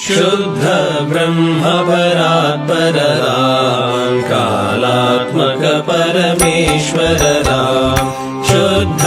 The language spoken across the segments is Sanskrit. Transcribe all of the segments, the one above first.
शुद्ध ब्रह्म परात्पर राम कालात्मक परमेश्वर राम शुद्ध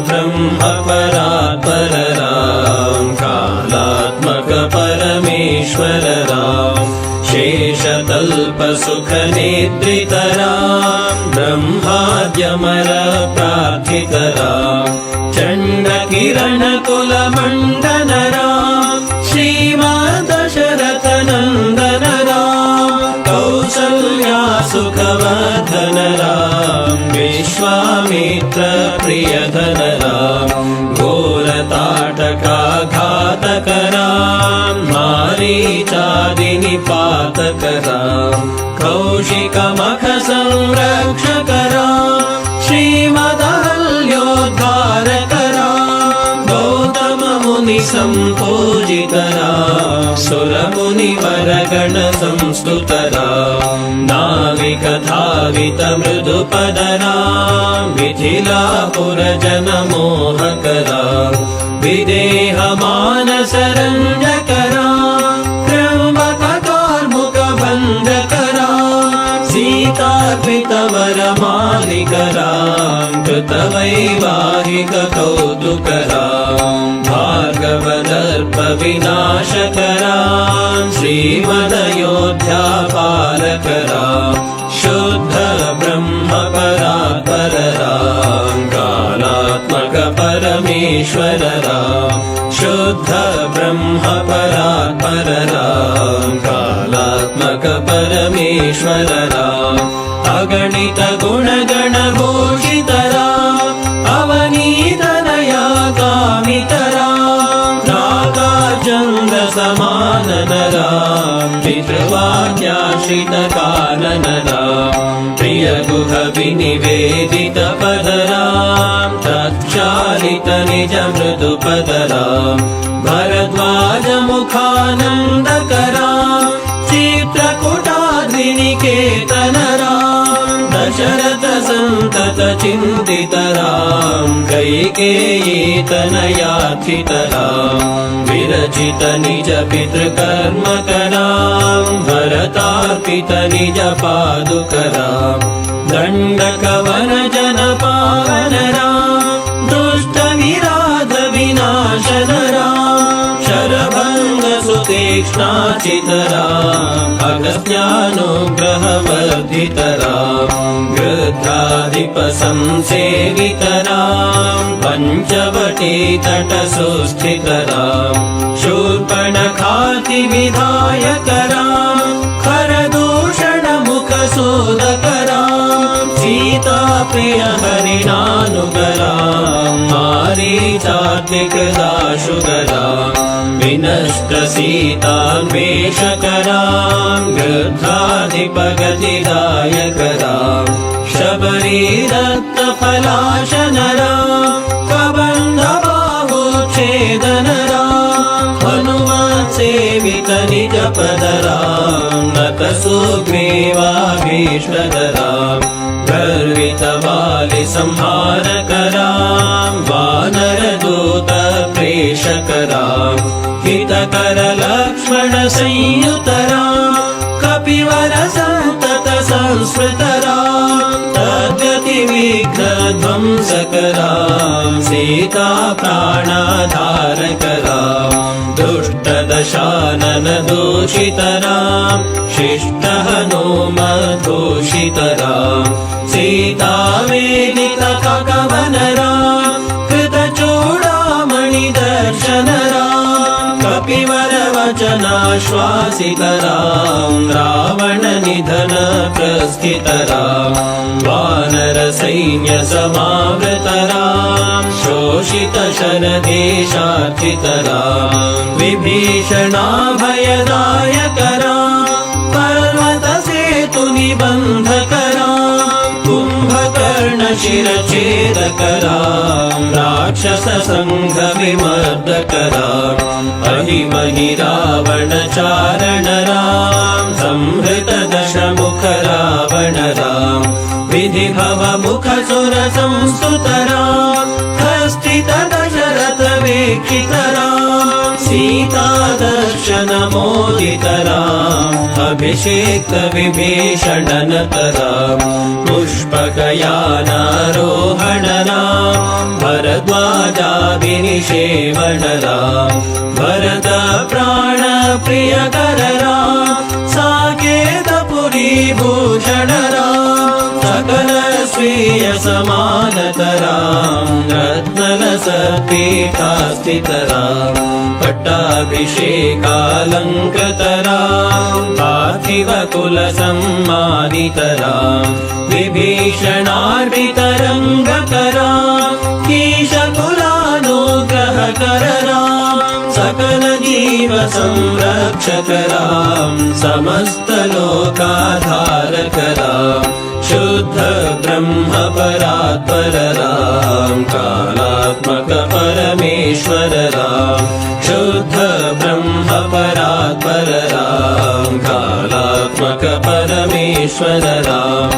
ब्रह्म परात्पर राम कालात्मक परमेश्वर राम शेषतल्प सुख निद्रित राम ब्रह्माद्यमर प्रार्थित राम चण्ड किरण कुल मंडन राम श्रीमान दशरथ नंदन राम कौसल्या सुखवर्धन राम विश्वामित्र प्रियधन राम घोरताटका घातक राम मारीचादि निपातक राम कौशिक मख संरक्षक राम श्रीमदहल्योद्धारक राम गौतम मुनि संपूजित राम सुर मुनिवर गण संस्तुत राम नाविक धावित मृदुपद राम मिथिलापुर जन मोहक राम विदेह मानस रंजक राम त्र्यंबक कार्मुक भंजक राम सीतार्पित वर मालिक राम कृत वैवाहिक कौतुक राम भार्गव दर्प विनाशक राम श्रीमदयोध्या पालक राम शुद्ध ब्रह्म परात्पर राम कालात्मक परमेश्वर राम शुद्ध ब्रह्म परात्पर राम कालात्मक परमेश्वर राम अगणित गुणगण भूषित राम अवनीतनया कामित राम नागार्जुन समानन राम पितृवाक्याश्रित कानन राम प्रिय गुह विनिवेदित पद राम तत्क्षालित निज मृदु पद राम भरद्वाज मुखानंदक राम चित्रकूटाद्रिनिकेतन राम दशरथ संतत चिंतित राम कैकेयी तनयार्थित राम विरचित निज पितृकर्मक राम भरतार्पित निज पादुक राम दंडक वन जन पावन राम दुष्ट विराध विनाशन राम शरभंग सुतीक्ष्णाचित राम अगस्त्यानुग्रह वर्धित राम गृध्राधिप संसेवित राम पंचवटी तट सुस्थित राम शूर्पणखाति विधायक राम खरदूषण मुख सोदक राम सीता प्रिय हरिणानुग राम मारीचात्मिक दाशुग राम विनष्ट सीतान्वेषक राम गृध्राधिप गतिदायक राम शबरी दत्त फलाशन राम कबंध बाहुच्छेदन राम हनुमान सेवित निज पद राम नत सुग्रीवाभीष्टद राम गर्वित वालि संहारक राम वानर दूत प्रेषक राम हितकर लक्ष्मण संयुत राम कपिवर संतत संस्मृत राम तद्गति विघ्न ध्वंसक राम सीता प्राणाधारक राम दुष्ट दशानन दूषित राम शिष्ट हनुमद्भूषित राम सीता वेदित कवन राम कृत चूड़ामणि दर्शन राम कपिवर वचनाश्वासित राम रावण निधन प्रस्थित राम वानर सैन्य समावृत राम शोषित शरदेशार्थित राम विभीषणाभयदायक राम पर्वत सेतु निबंधक राम कुंभकर्ण शिरच्छेदक राम राक्षस संघ विमर्दक राम अहिमहि रावण चारण राम संहृत दशमुख रावण राम विधि भव मुख सुर संस्तुत राम हस्तित दशरथ वीक्षित राम सीता दर्शनमोदितराम् अभिषेक्त विभीषणनतराम् पुष्पकयानारोहणराम् भरद्वाजाभिनिषेवणराम् भरत प्राणप्रियकरराम् साकेतपुरी भूषणराम् सकल स्वीय समानतराम् रत्नलसपीठास्थितराम् पट्टाभिषेकालङ्कृतराम् पार्थिवकुलसम्मानितराम् विभीषणार्पितरङ्गकराम् कीशकुलानुग्रहकरराम् सकल जीव संरक्षकराम् समस्तलोकाधारकराम् शुद्ध ब्रह्म परात्परराम् कालात्मक परमेश्वरराम् शुद्ध ब्रह्म परात्परराम् कालात्मक परमेश्वरराम्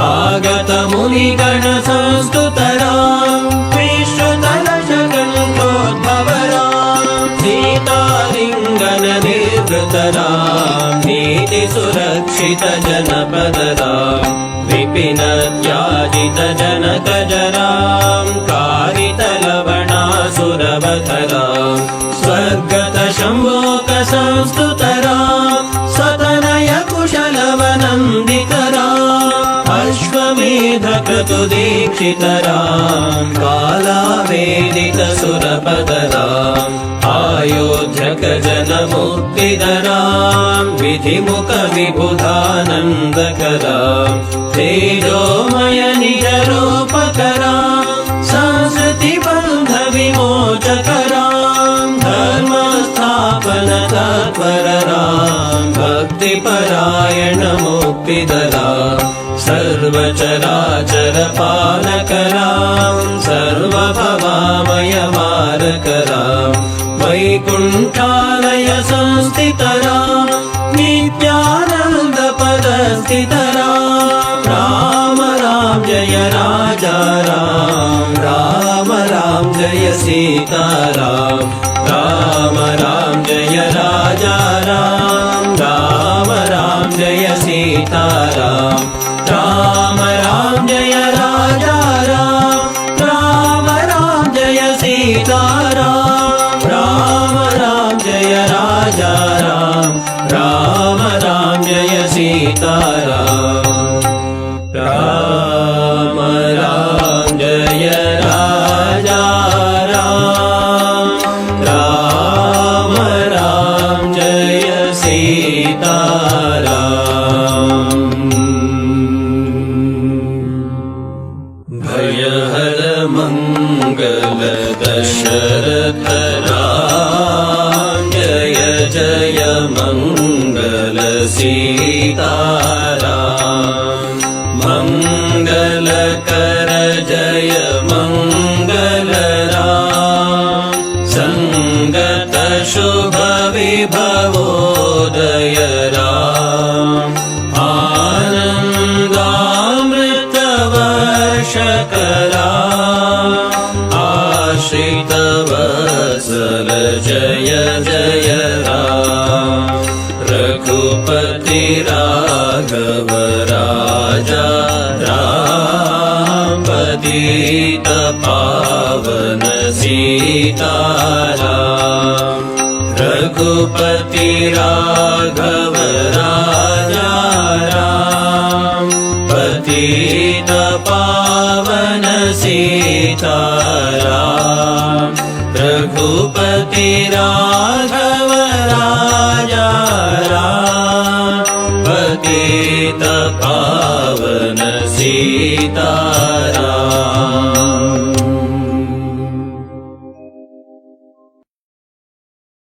आगत मुनिगण संस्तुतराम् विश्वतलशकण्ठोद्भवराम् सीतालिङ्गन निर्वृतराम् नीति सुरक्षित जनपदराम् विपिन त्याजित जनकजराम् कारितलवणासुरवधराम् स्वर्गत शम्भोक संस्तुतराम् सतनय कुशलवनन्दितराम् अश्वमेध क्रतुदीक्षितराम् कालावेदित सुरपदराम् आयोध्यक जनमुक्तिदराम् विधिमुख विबुधानन्दकराम् तेजोमय निजरूपकराम् संस्कृति बन्ध विमोचकराम् धर्मस्थापन तत्परराम् भक्तिपरायण मुक्तिदराम् सर्वचराचर पालकराम् सर्वभवामय मारकराम् वैकुण्ठालय संस्थितराम् नित्यानन्द पदस्थितराम् राम राम जय राजा राम राम राम जय सीताराम राम राम जय राजा राम राम राम जय सीताराम राम राम जय राजा राम राम राम जय सीताराम राम राम जय राजा राम राम राम जय सीताराम राम राम जय राजा राम राम राम जय सीताराम भयहर मंगल दशरथ राम जय जय मंगल सीताराम मंगल कर जय मंगल राम संगत शुभ विभवोदय राम आनन्दामृत वर्षकरा आश्रित वत्सल जय जय राम रघुपति राघव राजा राम पतित पावन सीताराम रघुपति राघव राजा राम पतित पावन सीताराम रघुपति राघव राजा राम पतित पावन सीता